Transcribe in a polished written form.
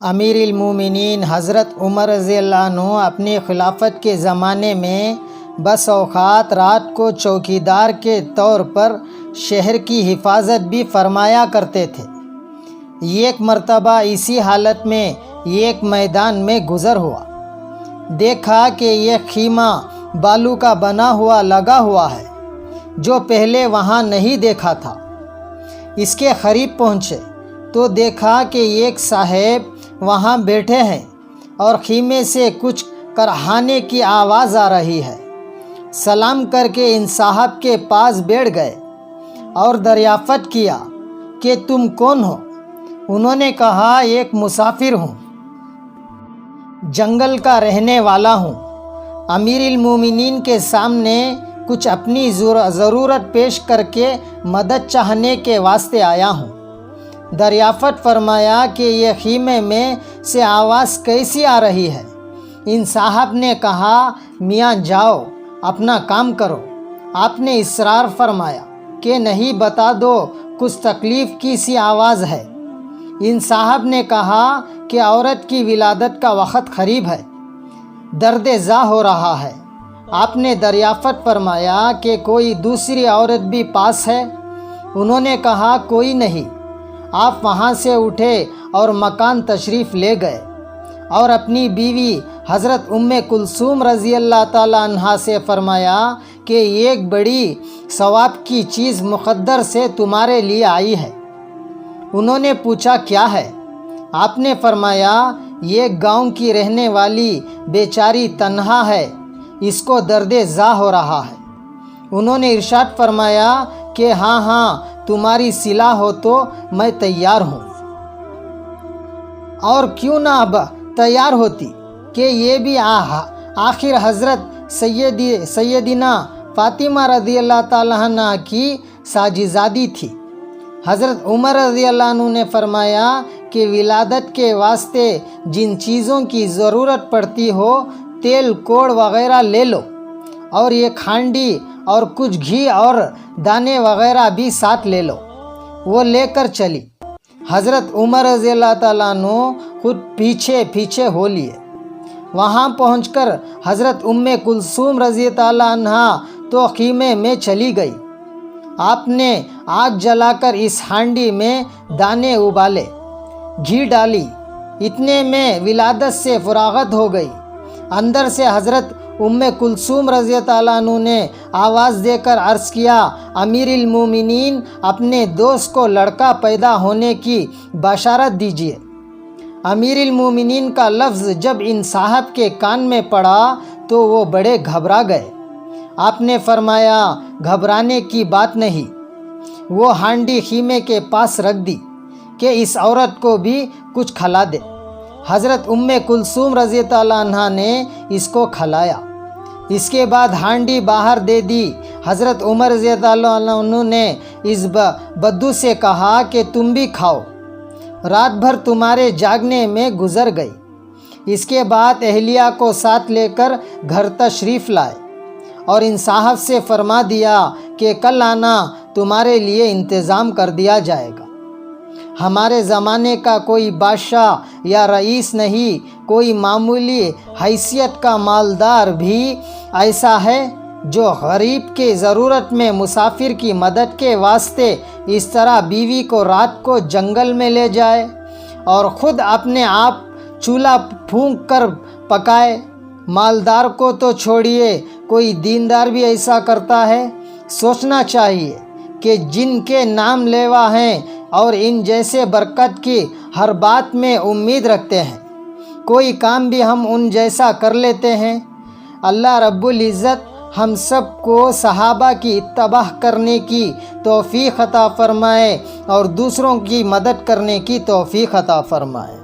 امیر المومنین حضرت عمر رضی اللہ عنہ اپنی خلافت کے زمانے میں بس اوقات رات کو چوکیدار کے طور پر شہر کی حفاظت بھی فرمایا کرتے تھے۔ ایک مرتبہ اسی حالت میں ایک میدان میں گزر ہوا، دیکھا کہ ایک خیمہ بالو کا بنا ہوا لگا ہوا ہے جو پہلے وہاں نہیں دیکھا تھا۔ اس کے قریب پہنچے تو دیکھا کہ ایک صاحب وہاں بیٹھے ہیں اور خیمے سے کچھ کرہانے کی آواز آ رہی ہے۔ سلام کر کے ان صاحب کے پاس بیٹھ گئے اور دریافت کیا کہ تم کون ہو؟ انہوں نے کہا ایک مسافر ہوں، جنگل کا رہنے والا ہوں، امیر المومنین کے سامنے کچھ اپنی ضرورت پیش کر کے مدد چاہنے کے واسطے آیا ہوں۔ دریافت فرمایا کہ یہ خیمے میں سے آواز کیسی آ رہی ہے؟ ان صاحب نے کہا میاں جاؤ اپنا کام کرو۔ آپ نے اصرار فرمایا کہ نہیں، بتا دو کچھ تکلیف کی سی آواز ہے۔ ان صاحب نے کہا کہ عورت کی ولادت کا وقت قریب ہے، درد زا ہو رہا ہے۔ آپ نے دریافت فرمایا کہ کوئی دوسری عورت بھی پاس ہے؟ انہوں نے کہا کوئی نہیں۔ آپ وہاں سے اٹھے اور مکان تشریف لے گئے اور اپنی بیوی حضرت ام کلثوم رضی اللہ تعالی عنہا سے فرمایا کہ ایک بڑی ثواب کی چیز مقدر سے تمہارے لیے آئی ہے۔ انہوں نے پوچھا کیا ہے؟ آپ نے فرمایا یہ گاؤں کی رہنے والی بیچاری تنہا ہے، اس کو درد زا ہو رہا ہے۔ انہوں نے ارشاد فرمایا کہ ہاں تمہاری صلاح ہو تو میں تیار ہوں۔ اور کیوں نہ اب تیار ہوتی کہ یہ بھی آخر حضرت سیدنا فاطمہ رضی اللہ تعالیٰ عنہ کی ساجزادی تھی۔ حضرت عمر رضی اللہ عنہ نے فرمایا کہ ولادت کے واسطے جن چیزوں کی ضرورت پڑتی ہو تیل کوڑ وغیرہ لے لو، اور یہ کھانڈی اور کچھ گھی اور دانے وغیرہ بھی ساتھ لے لو۔ وہ لے کر چلی۔ حضرت عمر رضی اللہ تعالیٰ عنہ خود پیچھے ہو لیے۔ وہاں پہنچ کر حضرت ام کلثوم رضی تعالیٰ عنہ تو خیمے میں چلی گئی۔ آپ نے آگ جلا کر اس ہانڈی میں دانے ابالے، گھی ڈالی، اتنے میں ولادت سے فراغت ہو گئی۔ اندر سے حضرت ام کلثوم رضی تعالیٰ عنہ نے آواز دے کر عرض کیا امیر المومنین اپنے دوست کو لڑکا پیدا ہونے کی بشارت دیجیے۔ امیر المومنین کا لفظ جب ان صاحب کے کان میں پڑا تو وہ بڑے گھبرا گئے۔ آپ نے فرمایا گھبرانے کی بات نہیں، وہ ہانڈی خیمے کے پاس رکھ دی کہ اس عورت کو بھی کچھ کھلا دے۔ حضرت ام کلثوم رضی اللہ عنہا نے اس کو کھلایا۔ اس کے بعد ہانڈی باہر دے دی۔ حضرت عمر رضی اللہ عنہ نے اس بدو سے کہا کہ تم بھی کھاؤ، رات بھر تمہارے جاگنے میں گزر گئی۔ اس کے بعد اہلیہ کو ساتھ لے کر گھر تشریف لائے اور ان صاحب سے فرما دیا کہ کل آنا، تمہارے لیے انتظام کر دیا جائے گا۔ ہمارے زمانے کا کوئی بادشاہ یا رئیس نہیں، کوئی معمولی حیثیت کا مالدار بھی ایسا ہے جو غریب کے ضرورت میں مسافر کی مدد کے واسطے اس طرح بیوی کو رات کو جنگل میں لے جائے اور خود اپنے آپ چولہا پھونک کر پکائے۔ مالدار کو تو چھوڑیے، کوئی دیندار بھی ایسا کرتا ہے؟ سوچنا چاہیے کہ جن کے نام لیوا ہیں اور ان جیسے برکت کی ہر بات میں امید رکھتے ہیں، کوئی کام بھی ہم ان جیسا کر لیتے ہیں۔ اللہ رب العزت ہم سب کو صحابہ کی اتباع کرنے کی توفیق عطا فرمائے اور دوسروں کی مدد کرنے کی توفیق عطا فرمائے۔